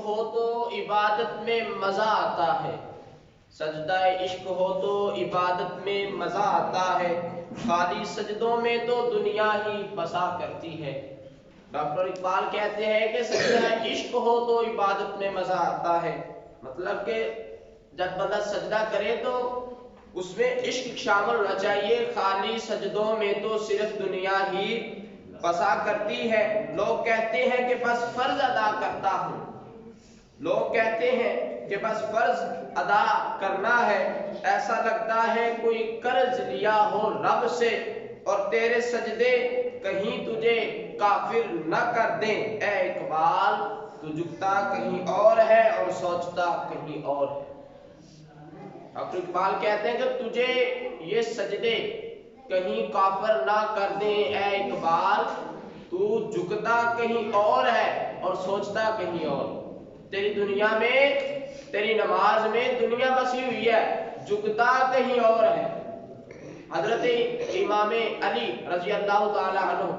ہو تو عبادت میں مزہ آتا ہے، سجدہ عشق ہو تو عبادت میں مزہ آتا ہے، خالی سجدوں میں تو دنیا ہی بسا کرتی ہے۔ ڈاکٹر اقبال کہتے ہیں کہ سجدہ عشق ہو تو عبادت میں مزہ آتا ہے، مطلب کہ جب بندہ سجدہ کرے تو اس میں عشق شامل ہونا چاہیے، خالی سجدوں میں تو صرف دنیا ہی بسا کرتی ہے۔ لوگ کہتے ہیں کہ بس فرض ادا کرتا ہوں، لوگ کہتے ہیں کہ بس فرض ادا کرنا ہے، ایسا لگتا ہے کوئی قرض لیا ہو رب سے، اور تیرے سجدے کہیں تجھے کافر نہ کر دیں۔ اے اقبال تو جھکتا کہیں اور ہے اور سوچتا کہیں اور ہے۔ ڈاکٹر اقبال کہتے ہیں کہ تجھے یہ سجدے کہیں کافر نہ کر دیں، اے اقبال تو جھکتا کہیں اور ہے اور سوچتا کہیں اور۔ تیری دنیا میں، تیری نماز میں دنیا بسی ہوئی ہے، جھکتا کہیں اور ہے۔ حضرت امام علی رضی اللہ تعالی عنہ،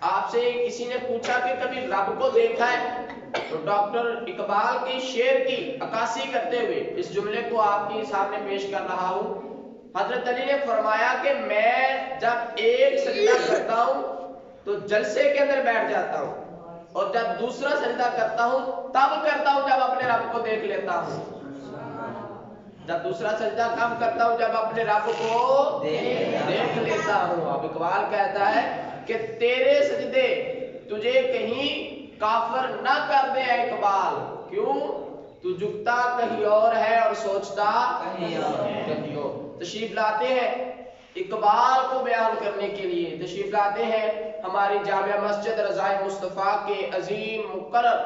آپ سے کسی نے پوچھا کہ کبھی رب کو دیکھا ہے؟ تو ڈاکٹر اقبال کی شعر کی عکاسی کرتے ہوئے اس جملے کو آپ کے سامنے پیش کر رہا ہوں۔ حضرت علی نے فرمایا کہ میں جب ایک سجدہ کرتا ہوں تو جلسے کے اندر بیٹھ جاتا ہوں، اور جب دوسرا سجدہ کرتا ہوں تب کرتا ہوں جب اپنے رب کو دیکھ لیتا ہوں۔ جب دوسرا سجدہ کب کرتا ہوں؟ جب اپنے رب کو دیکھ لیتا ہوں۔ اب اقبال کہتا ہے کہ تیرے سجدے تجھے کہیں کافر نہ کر دے اے اقبال، کیوں؟ تو جھکتا کہیں اور ہے اور سوچتا کہیں اور۔ تشریف لاتے ہیں اقبال کو بیان کرنے کے لیے، تشریف لاتے ہیں ہماری جامع مسجد رضائے مصطفیٰ کے عظیم مقرر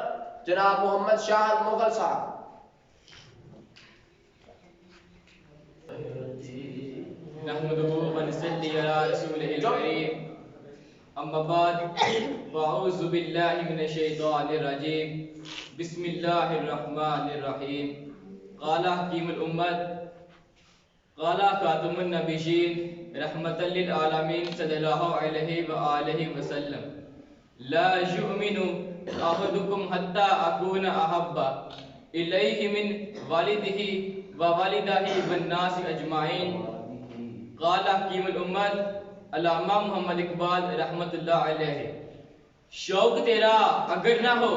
جناب محمد شاہد مغل صاحب۔ نحمده ونصلي على رسوله الكريم، اما بعد فاعوذ بالله من الشيطان الرجيم، بسم الله الرحمن الرحيم۔ قال حكيم الأمة، قال خاتم النبيين رحمة للعالمين صلى الله عليه وآله وسلم، لا يؤمن أحدكم حتى أكون أحب إليه من والده ووالده والناس أجمعين۔ قال حکیم الامت علامہ محمد اقبال رحمت اللہ علیہ، شوق تیرا اگر نہ ہو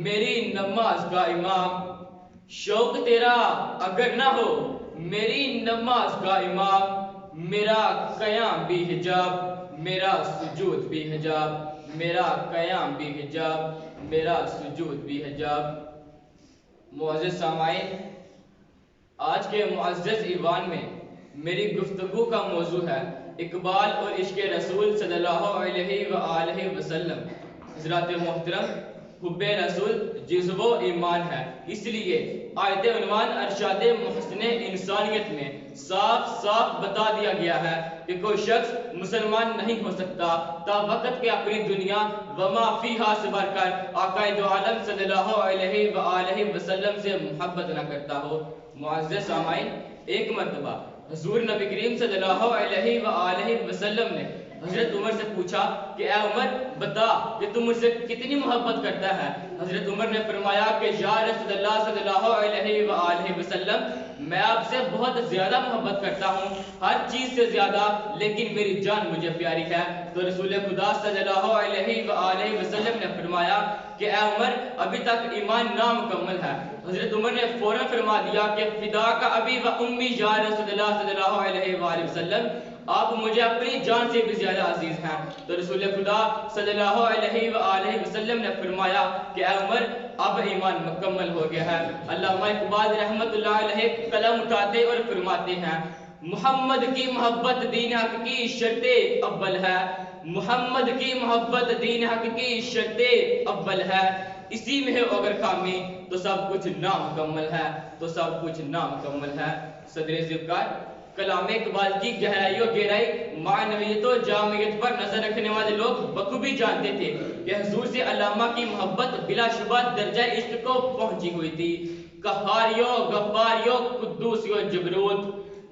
میری نماز کا امام، شوق تیرا اگر نہ ہو میری نماز کا امام، میرا قیام بھی حجاب میرا سجود بھی حجاب، میرا قیام بھی حجاب میرا سجود بھی حجاب۔ معزز سامعین، آج کے معزز ایوان میں میری گفتگو کا موضوع ہے اقبال اور عشق رسول صلی اللہ علیہ وآلہ وسلم۔ حضرات محترم، حب رسول جذب و ایمان ہے، اس لیے آیت عنوان ارشاد محسن انسانیت میں صاف صاف بتا دیا گیا ہے کہ کوئی شخص مسلمان نہیں ہو سکتا تا وقت کے اپنی دنیا وما فیہا سے بڑھ کر آقا دو عالم صلی اللہ علیہ وآلہ وسلم سے محبت نہ کرتا ہو۔ معزز سامعین، ایک مرتبہ حضور نبی کریم صلی اللہ علیہ وآلہ وسلم نے حضرت عمر سے پوچھا کہ اے عمر بتا کہ تم مجھ سے کتنی محبت کرتا ہے؟ حضرت عمر نے فرمایا کہ یا رسول اللہ صلی اللہ علیہ وآلہ وسلم، میں آپ سے بہت زیادہ محبت کرتا ہوں، ہر چیز سے زیادہ، لیکن میری جان مجھے پیاری ہے۔ تو رسول خدا صلی اللہ علیہ وآلہ وسلم نے فرمایا کہ اے عمر ابھی تک ایمان نامکمل ہے۔ حضرت عمر نے فوراً فرما دیا کہ فدا کا ابی و امی یا رسول اللہ صلی اللہ علیہ وآلہ وسلم، آپ مجھے اپنی جان سے بھی زیادہ عزیز ہیں۔ تو رسول خدا صلی اللہ علیہ وآلہ وسلم نے فرمایا کہ اے عمر اب ایمان مکمل ہو گیا ہے۔ علامہ اقبال رحمت اللہ علیہ قلم اٹھاتے اور فرماتے ہیں، محمد کی محبت دین حق کی شرط اول ہے، محمد کی محبت دین حق کی شرط اول ہے، اسی میں ہے اگر خامی تو سب کچھ نامکمل ہے، تو سب کچھ نامکمل ہے۔ صدر ذوالفقار کلام اقبال کی گہرائی و گہرائی، معنویت و جامعیت پر نظر رکھنے والے لوگ بخوبی جانتے تھے کہ حضور سے علامہ کی محبت بلا شبہ درجہ عشق کو پہنچی ہوئی تھی۔ قہاریو غفاریو قدوسیو جبروت،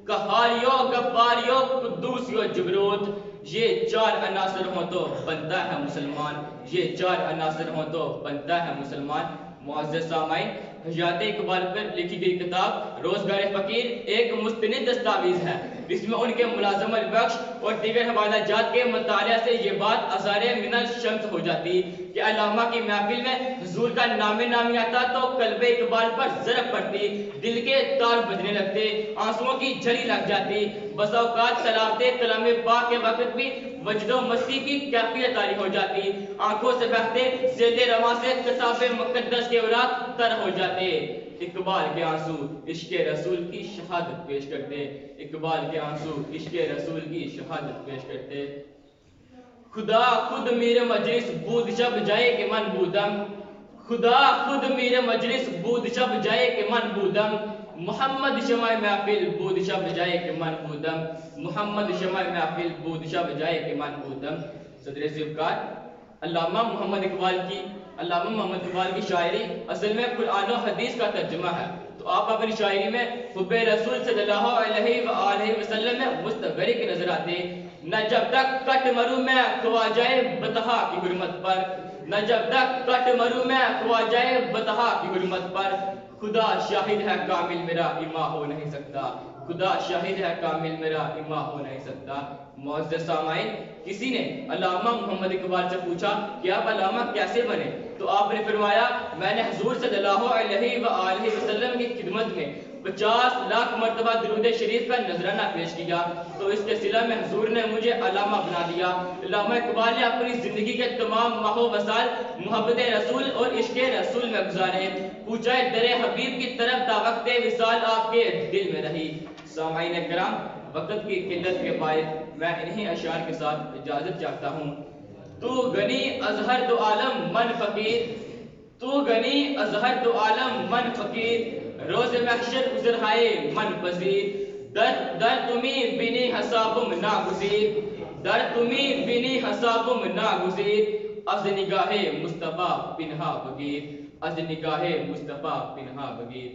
قہاریو غفاریو قدوسیو جبروت، یہ 4 عناصر ہوں تو بنتا ہے مسلمان، یہ 4 عناصر ہوں تو بنتا ہے مسلمان۔ معزز سامعین، حیات اقبال پر لکھی گئی کتاب روزگار فقیر ایک مستند دستاویز ہے، جس میں ان کے ملازم البخش اور دیگر حوالہ جات کے مطالعہ سے یہ بات اثار من الشمس ہو جاتی کہ علامہ کی محفل میں حضور کا نام نامی آتا تو قلب اقبال پر ضرب پڑتی، دل کے تار بجنے لگتے، آنسوؤں کی جھڑی لگ جاتی، بسا اوقات تلاوت کلام پاک کے وقت بھی وجد و مستی کی کیفیت طاری ہو جاتی، آنکھوں سے بہتے سیل رواں سے کتاب مقدس کے اوراق تر ہو جاتے۔ اقبال کے آنسو عشق رسول کی شہادت پیش کرتے، اقبال کے آنسو عشق رسول کی شہادت پیش کرتے۔ خدا خود میرے مجلس بود شب جائے کہ من بودم، خدا خود میرے مجلس بود شب جائے کہ من بودم، محمد شمع محفل بود شب جائے کہ من بودم، محمد شمع محفل بود شب جائے کہ من بودم۔ صدر ذوالفقار علامہ محمد اقبال کی شاعری اصل میں قرآن و حدیث کا ترجمہ ہے، تو آپ اپنی شاعری میں حب رسول صلی اللہ علیہ وآلہ وسلم میں مستغرق نظر آتے۔ نہ جب تک کٹ مروں میں خواجہ بطحا کی حرمت پر، نہ جب تک کٹ مروں میں خواجہ بطحا کی حرمت پر، خدا شاہد ہے کامل میرا ایما ہو نہیں سکتا، خدا شاہد ہے کامل میرا ایما ہو نہیں سکتا۔ معزز سامعین، کسی نے علامہ محمد اقبال سے پوچھا کہ آپ علامہ کیسے بنے؟ تو آپ نے فرمایا میں نے حضور صلی اللہ علیہ وآلہ وسلم کی خدمت میں 50 لاکھ مرتبہ درود شریف کا نذرانہ پیش کیا، تو اس کے صلہ میں حضور نے مجھے علامہ بنا دیا۔ علامہ اقبال نے اپنی زندگی کے تمام ماہ و وسال محبت رسول اور عشق رسول میں گزارے، پوچھا در حبیب کی طرف تا وقت وصال آپ کے دل میں رہی۔ سامعین کرام، وقت کی قلت کے باعث میں انہی اشعار کے ساتھ اجازت چاہتا ہوں۔ تو غنی ازہر دو عالم من فقیر، تو غنی ازہر دو عالم من فقیر، روز محشر عذرہائے من پذیر، در تمہیں بینی حسابم ناگزیر، در تمہیں بینی حسابم ناگزیر، از نگاہ مصطفیٰ پنہا بگیر، از نگاہ مصطفیٰ پنہا بگیر۔